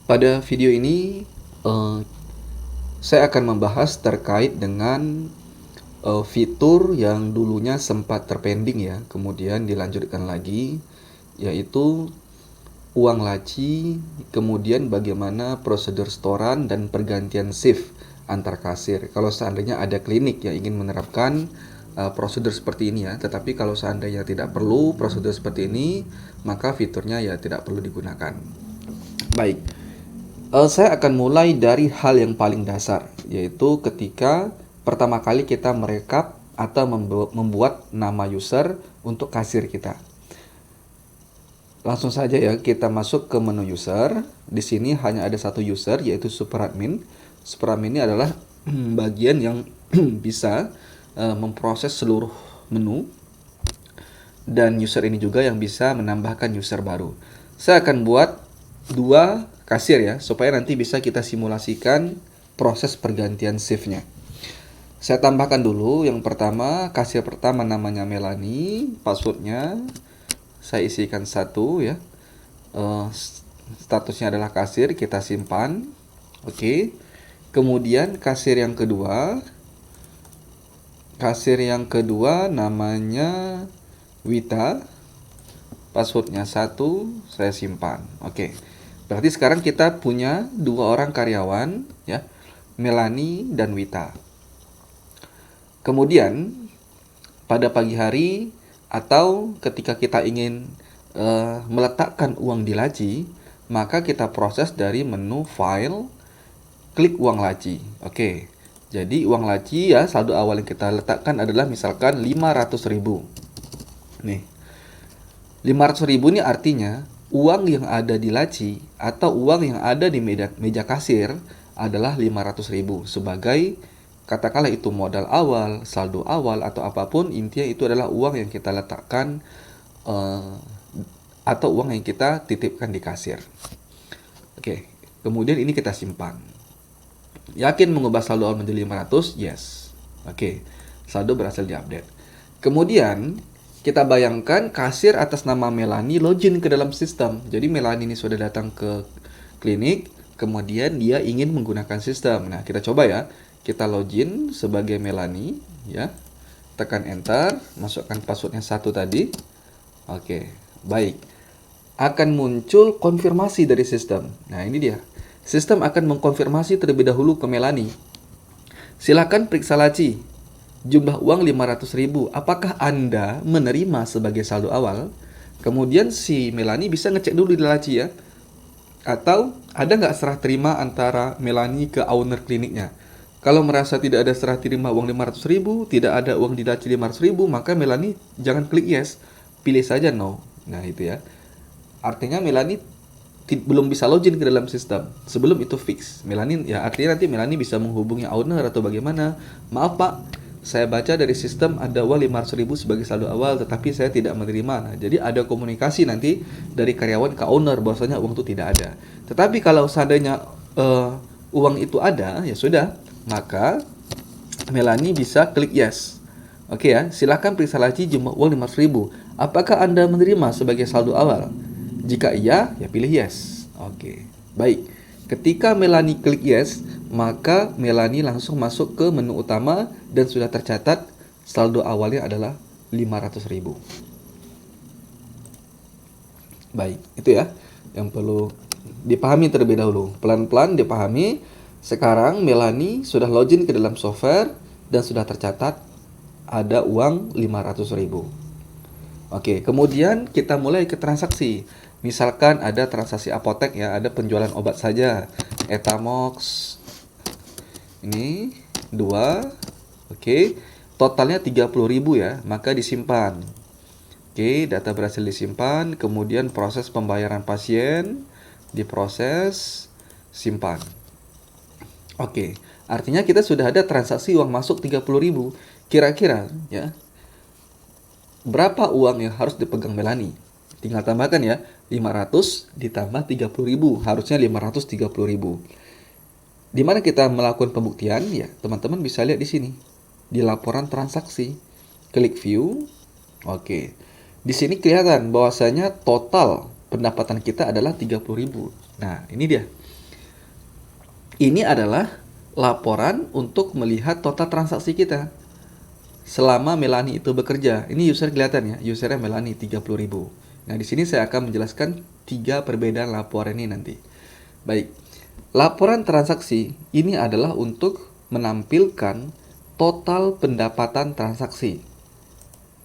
Pada video ini eh, saya akan membahas terkait dengan fitur yang dulunya sempat terpending ya, kemudian dilanjutkan lagi, yaitu uang laci, kemudian bagaimana prosedur setoran dan pergantian shift antar kasir. Kalau seandainya ada klinik yang ingin menerapkan prosedur seperti ini ya, tetapi kalau seandainya tidak perlu prosedur seperti ini, maka fiturnya ya tidak perlu digunakan. Baik, saya akan mulai dari hal yang paling dasar, yaitu ketika pertama kali kita merekap atau membuat nama user untuk kasir kita. Langsung saja ya, kita masuk ke menu user. Di sini hanya ada satu user, yaitu superadmin. Superadmin ini adalah bagian yang bisa memproses seluruh menu, dan user ini juga yang bisa menambahkan user baru. Saya akan buat dua kasir ya, supaya nanti bisa kita simulasikan proses pergantian shift-nya. Saya tambahkan dulu yang pertama, kasir pertama namanya Melanie, passwordnya saya isikan 1 ya. Statusnya adalah kasir, kita simpan. Oke. Kemudian kasir yang kedua namanya Wita, passwordnya 1, saya simpan. Oke. Berarti sekarang kita punya dua orang karyawan ya, Melanie dan Wita. Kemudian pada pagi hari atau ketika kita ingin meletakkan uang di laci, maka kita proses dari menu file, klik uang laci. Oke. Jadi uang laci ya, saldo awal yang kita letakkan adalah misalkan 500.000. Nih. 500.000 ini artinya uang yang ada di laci atau uang yang ada di meja kasir adalah 500.000 sebagai, katakanlah itu modal awal, saldo awal, atau apapun, intinya itu adalah uang yang kita letakkan atau uang yang kita titipkan di kasir. Oke, kemudian ini kita simpan. Yakin mengubah saldo awal menjadi 500? Yes. Oke, saldo berhasil diupdate. Kemudian kita bayangkan kasir atas nama Melanie login ke dalam sistem. Jadi Melanie ini sudah datang ke klinik, kemudian dia ingin menggunakan sistem. Nah, kita coba ya. Kita login sebagai Melanie ya. Tekan enter, masukkan passwordnya 1 tadi. Oke, baik. Akan muncul konfirmasi dari sistem. Nah, ini dia. Sistem akan mengkonfirmasi terlebih dahulu ke Melanie. Silakan periksa laci. Jumlah uang 500.000. Apakah Anda menerima sebagai saldo awal? Kemudian si Melanie bisa ngecek dulu di laci ya. Atau ada nggak serah terima antara Melanie ke owner kliniknya? Kalau merasa tidak ada serah terima uang 500.000, tidak ada uang di laci 500.000, maka Melanie jangan klik yes, pilih saja no. Nah itu ya. Artinya Melanie belum bisa login ke dalam sistem. Sebelum itu fix. Melanie ya, artinya nanti Melanie bisa menghubungi owner atau bagaimana. Maaf Pak, saya baca dari sistem ada uang 500.000 sebagai saldo awal, tetapi saya tidak menerima. Nah, jadi ada komunikasi nanti dari karyawan ke owner bahwasanya uang itu tidak ada. Tetapi kalau seandainya uang itu ada, ya sudah, maka Melanie bisa klik yes. Oke ya, silakan periksa laci jumlah uang 500.000. Apakah Anda menerima sebagai saldo awal? Jika iya, ya pilih yes. Oke, baik. Ketika Melanie klik yes, maka Melanie langsung masuk ke menu utama dan sudah tercatat saldo awalnya adalah 500.000. Baik, itu ya yang perlu dipahami terlebih dahulu. Pelan-pelan dipahami. Sekarang Melanie sudah login ke dalam software dan sudah tercatat ada uang 500.000. Oke, kemudian kita mulai ke transaksi. Misalkan ada transaksi apotek ya, ada penjualan obat saja. Etamox ini 2. Oke, totalnya 30.000 ya, maka disimpan. Oke, data berhasil disimpan, kemudian proses pembayaran pasien diproses, simpan. Oke, artinya kita sudah ada transaksi uang masuk 30.000. Kira-kira ya, berapa uang yang harus dipegang Melanie? Tinggal tambahkan ya, 500 ditambah 30.000, harusnya 530.000. Di mana kita melakukan pembuktian? Ya, teman-teman bisa lihat di sini. Di laporan transaksi. Klik view. Oke. Di sini kelihatan bahwasanya total pendapatan kita adalah 30.000. Nah, ini dia. Ini adalah laporan untuk melihat total transaksi kita selama Melani itu bekerja. Ini user kelihatan ya, usernya Melani 30.000. Nah, di sini saya akan menjelaskan 3 perbedaan laporan ini nanti. Baik, laporan transaksi ini adalah untuk menampilkan total pendapatan transaksi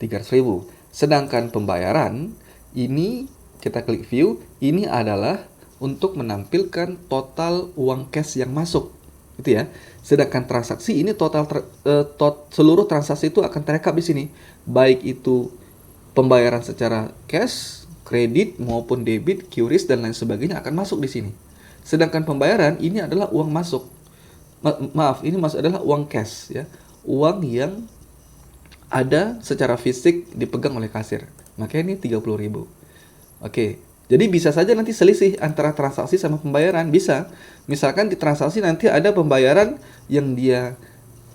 300.000. Sedangkan pembayaran ini kita klik view, ini adalah untuk menampilkan total uang cash yang masuk, gitu ya. Sedangkan transaksi ini seluruh transaksi itu akan terekam di sini, baik itu pembayaran secara cash, kredit maupun debit, QRIS dan lain sebagainya akan masuk di sini. Sedangkan pembayaran ini adalah uang masuk. Maaf, ini masuk adalah uang cash ya. Uang yang ada secara fisik dipegang oleh kasir. Makanya ini 30.000. Oke. Jadi bisa saja nanti selisih antara transaksi sama pembayaran, bisa. Misalkan di transaksi nanti ada pembayaran yang dia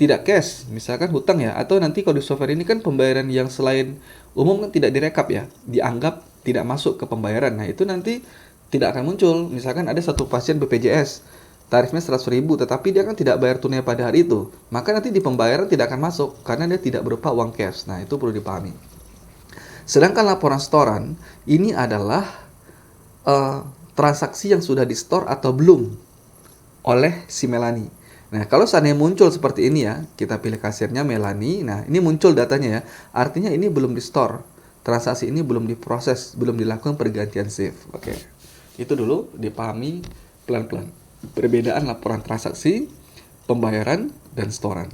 tidak cash, misalkan hutang ya, atau nanti kalau di software ini kan pembayaran yang selain umum kan tidak direkap ya, dianggap tidak masuk ke pembayaran. Nah, itu nanti tidak akan muncul. Misalkan ada satu pasien BPJS, tarifnya 100.000, tetapi dia kan tidak bayar tunai pada hari itu, maka nanti di pembayaran tidak akan masuk karena dia tidak berupa uang cash. Nah, itu perlu dipahami. Sedangkan laporan setoran ini adalah transaksi yang sudah di store atau belum oleh si Melani. Nah, kalau seandainya muncul seperti ini ya, kita pilih kasirnya Melani. Nah, ini muncul datanya ya. Artinya ini belum di store. Transaksi ini belum diproses, belum dilakukan pergantian shift. Oke. Itu dulu dipahami pelan-pelan. Perbedaan laporan transaksi, pembayaran, dan setoran.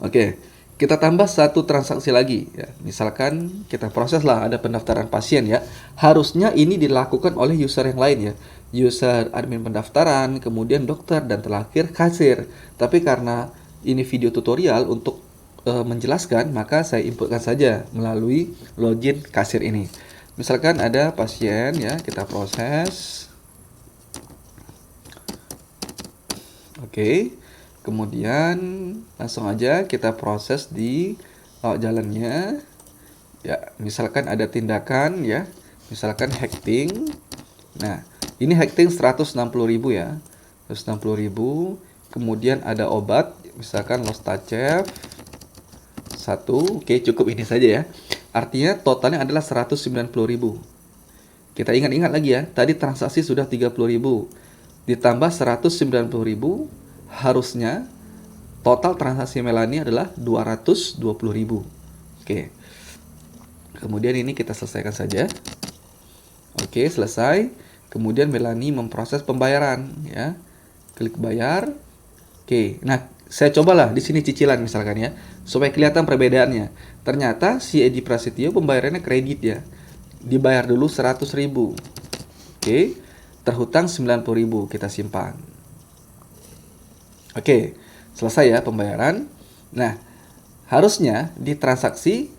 Oke. Kita tambah satu transaksi lagi ya. Misalkan kita proses lah ada pendaftaran pasien ya. Harusnya ini dilakukan oleh user yang lain ya. User admin pendaftaran, kemudian dokter dan terakhir kasir. Tapi karena ini video tutorial untuk menjelaskan, maka saya inputkan saja melalui login kasir ini. Misalkan ada pasien ya, kita proses. Oke. Kemudian langsung aja kita proses di jalannya. Ya, misalkan ada tindakan ya. Misalkan hacking. Nah, ini hacking 160.000 ya. 160.000. Kemudian ada obat, misalkan Lostacef 1. Oke, cukup ini saja ya. Artinya totalnya adalah 190.000. Kita ingat-ingat lagi ya. Tadi transaksi sudah 30.000. Ditambah 190.000. Harusnya total transaksi Melani adalah 220.000. Oke. Kemudian ini kita selesaikan saja. Oke, selesai. Kemudian Melani memproses pembayaran ya. Klik bayar. Oke. Nah, saya cobalah di sini cicilan misalkan ya, supaya kelihatan perbedaannya. Ternyata si Edi Prasetyo pembayarannya kredit ya. Dibayar dulu 100.000. Oke. Terhutang 90.000, kita simpan. Oke, selesai ya pembayaran. Nah, harusnya di transaksi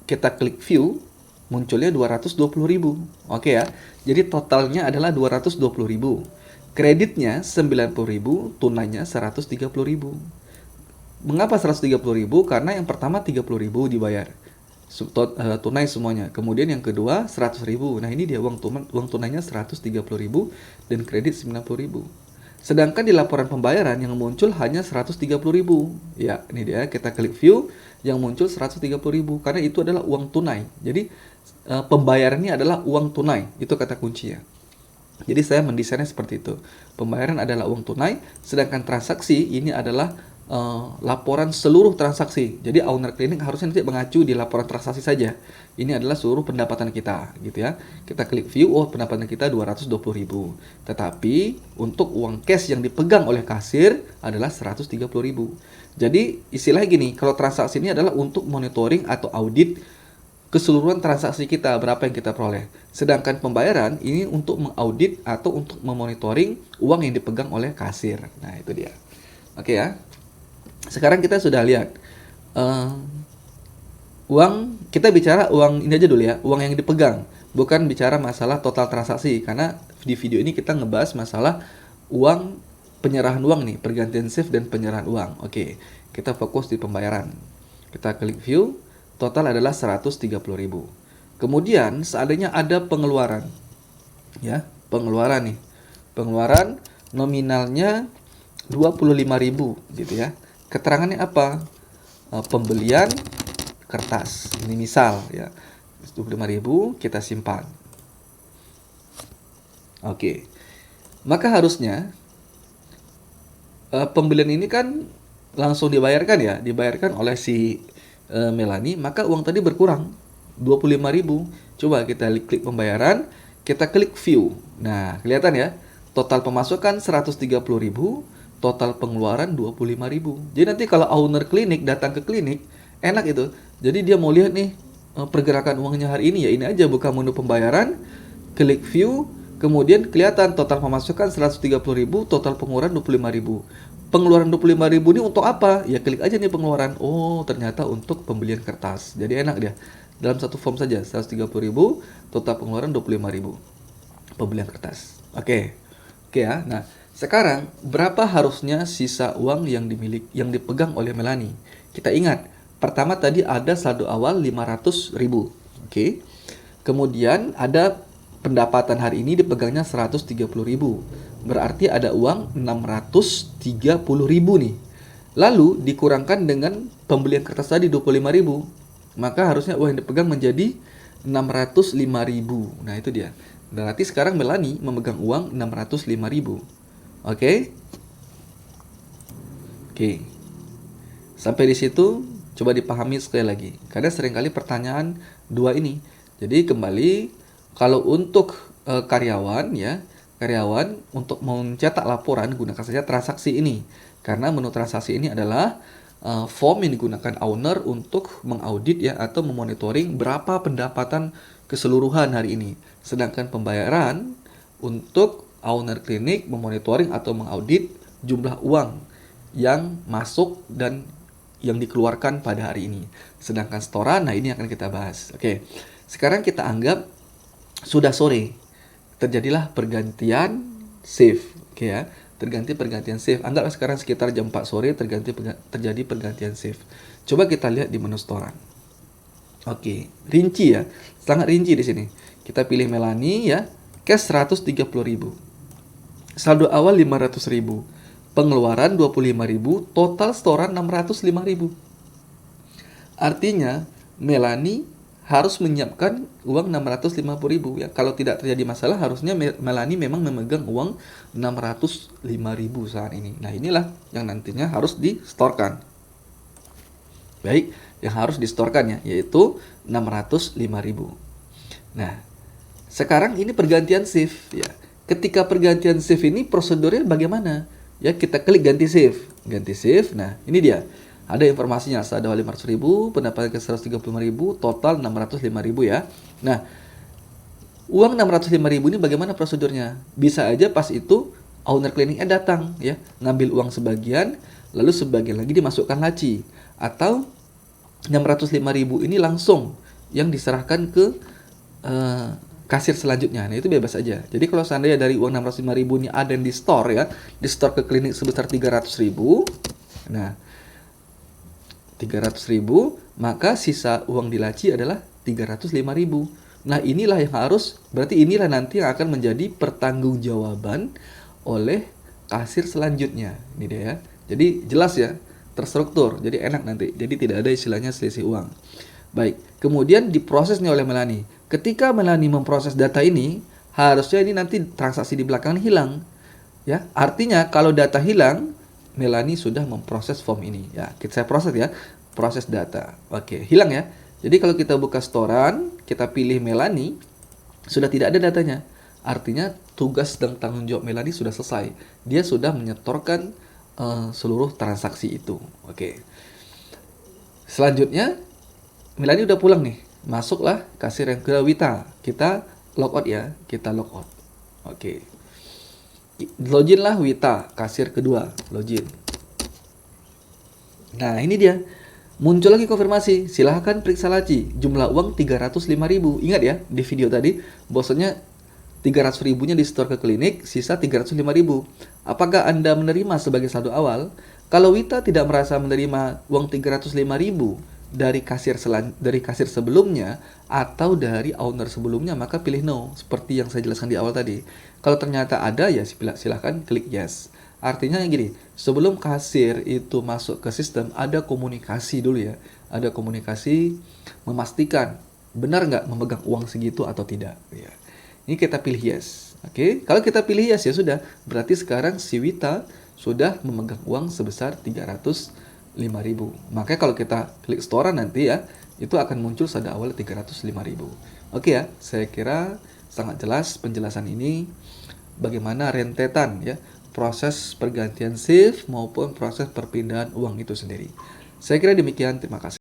kita klik view, munculnya 220.000. Oke ya. Jadi totalnya adalah 220.000. Kreditnya 90.000, tunainya 130.000. Mengapa 130.000? Karena yang pertama 30.000 dibayar. Tunai semuanya. Kemudian yang kedua 100.000. Nah, ini dia uang tunainya 130.000 dan kredit 90.000. Sedangkan di laporan pembayaran yang muncul hanya 130.000. Ya, ini dia, kita klik view, yang muncul 130.000 karena itu adalah uang tunai. Jadi pembayarannya adalah uang tunai. Itu kata kuncinya. Jadi saya mendesainnya seperti itu. Pembayaran adalah uang tunai, sedangkan transaksi ini adalah laporan seluruh transaksi. Jadi owner clinic harusnya nanti mengacu di laporan transaksi saja. Ini adalah seluruh pendapatan kita, gitu ya. Kita klik view, oh pendapatan kita 220.000. Tetapi untuk uang cash yang dipegang oleh kasir adalah 130.000. Jadi istilahnya gini, kalau transaksi ini adalah untuk monitoring atau audit keseluruhan transaksi kita, berapa yang kita peroleh. Sedangkan pembayaran ini untuk mengaudit atau untuk memonitoring uang yang dipegang oleh kasir. Nah, itu dia. Oke ya. Sekarang kita sudah lihat uang, kita bicara uang ini aja dulu ya, uang yang dipegang, bukan bicara masalah total transaksi, karena di video ini kita ngebahas masalah uang, penyerahan uang nih, pergantian shift dan penyerahan uang. Oke, kita fokus di pembayaran. Kita klik view, total adalah 130.000. Kemudian seandainya ada pengeluaran, ya, pengeluaran nih. Pengeluaran nominalnya 25.000 gitu ya. Keterangannya apa? Pembelian kertas. Ini misal ya. 25.000 kita simpan. Oke. Maka harusnya pembelian ini kan langsung dibayarkan ya, dibayarkan oleh si Melanie, maka uang tadi berkurang 25.000. Coba kita klik pembayaran, kita klik view. Nah, kelihatan ya, total pemasukan 130.000, total pengeluaran 25.000. Jadi nanti kalau owner klinik datang ke klinik, enak itu. Jadi dia mau lihat nih pergerakan uangnya hari ini, ya ini aja, buka menu pembayaran, klik view, kemudian kelihatan total pemasukan 130.000, total pengeluaran 25.000. Pengeluaran 25.000 ini untuk apa? Ya klik aja nih pengeluaran. Oh, ternyata untuk pembelian kertas. Jadi enak dia. Dalam satu form saja 130.000, total pengeluaran 25.000. Pembelian kertas. Oke. Oke ya. Nah, sekarang berapa harusnya sisa uang yang dipegang oleh Melanie? Kita ingat, pertama tadi ada saldo awal 500.000. Oke. Kemudian ada pendapatan hari ini dipegangnya 130.000. Berarti ada uang 630.000 nih. Lalu dikurangkan dengan pembelian kertas tadi 25.000. Maka harusnya uang yang dipegang menjadi 605.000. Nah, itu dia. Berarti sekarang Melanie memegang uang 605.000. Oke? Oke. Sampai di situ coba dipahami sekali lagi. Karena seringkali pertanyaan dua ini. Jadi kembali, kalau untuk karyawan ya, karyawan untuk mencetak laporan gunakan saja transaksi ini. Karena menu transaksi ini adalah form yang digunakan owner untuk mengaudit ya atau memonitoring berapa pendapatan keseluruhan hari ini. Sedangkan pembayaran untuk owner klinik memonitoring atau mengaudit jumlah uang yang masuk dan yang dikeluarkan pada hari ini. Sedangkan setoran, nah ini akan kita bahas. Oke, sekarang kita anggap sudah sore, terjadilah pergantian shift. Oke ya, pergantian shift. Anggaplah sekarang sekitar jam 4 sore terjadi pergantian shift. Coba kita lihat di menu setoran. Oke, rinci ya, sangat rinci di sini. Kita pilih Melanie ya, cash 130.000. Saldo awal 500.000. Pengeluaran 25.000, total setoran 605.000. Artinya Melanie harus menyiapkan uang 650.000 ya. Kalau tidak terjadi masalah, harusnya Melanie memang memegang uang 605.000 saat ini. Nah, inilah yang nantinya harus disetorkan. Baik, yang harus disetorkan ya, yaitu 605.000. Nah, sekarang ini pergantian shift ya. Ketika pergantian shift ini prosedurnya bagaimana? Ya, kita klik ganti shift. Ganti shift. Nah, ini dia. Ada informasinya, saldo 500.000, pendapatan ke 135.000, total 605.000 ya. Nah, uang 605.000 ini bagaimana prosedurnya? Bisa aja pas itu owner kliniknya datang ya, ngambil uang sebagian, lalu sebagian lagi dimasukkan laci. Atau 605.000 ini langsung yang diserahkan ke kasir selanjutnya. Nah, itu bebas aja. Jadi kalau seandainya dari uang 605.000 ini ada yang di store ya, di store ke klinik sebesar 300.000. Nah, 300.000, maka sisa uang di laci adalah 305.000. Nah, inilah yang berarti inilah nanti yang akan menjadi pertanggungjawaban oleh kasir selanjutnya. Ini dia ya. Jadi jelas ya, terstruktur. Jadi enak nanti. Jadi tidak ada istilahnya selisih uang. Baik, kemudian diprosesnya oleh Melanie. Ketika Melanie memproses data ini, harusnya ini nanti transaksi di belakang hilang. Ya, artinya kalau data hilang, Melanie sudah memproses form ini. Ya, saya proses ya, proses data. Oke, hilang ya. Jadi kalau kita buka setoran, kita pilih Melanie, sudah tidak ada datanya. Artinya tugas dan tanggung jawab Melanie sudah selesai. Dia sudah menyetorkan seluruh transaksi itu. Oke. Selanjutnya, Melanie udah pulang nih. Masuklah kasir yang ke Wita. Kita logout ya, kita logout. Oke. Login lah Wita, kasir kedua, login. Nah, ini dia. Muncul lagi konfirmasi, silahkan periksa laci. Jumlah uang 305.000. Ingat ya, di video tadi, bahwasanya 300.000-nya di store ke klinik, sisa 305.000. Apakah Anda menerima sebagai saldo awal? Kalau Wita tidak merasa menerima uang 305.000 dari kasir sebelumnya atau dari owner sebelumnya, maka pilih no, seperti yang saya jelaskan di awal tadi. Kalau ternyata ada, ya silahkan klik yes. Artinya gini, sebelum kasir itu masuk ke sistem, ada komunikasi dulu ya. Ada komunikasi memastikan benar nggak memegang uang segitu atau tidak. Ya. Ini kita pilih yes. Oke, kalau kita pilih yes, ya sudah. Berarti sekarang si Wita sudah memegang uang sebesar 305.000. Makanya kalau kita klik setoran nanti ya, itu akan muncul saldo awal 305.000. Oke ya, saya kira sangat jelas penjelasan ini bagaimana rentetan ya proses pergantian shift maupun proses perpindahan uang itu sendiri. Saya kira demikian, terima kasih.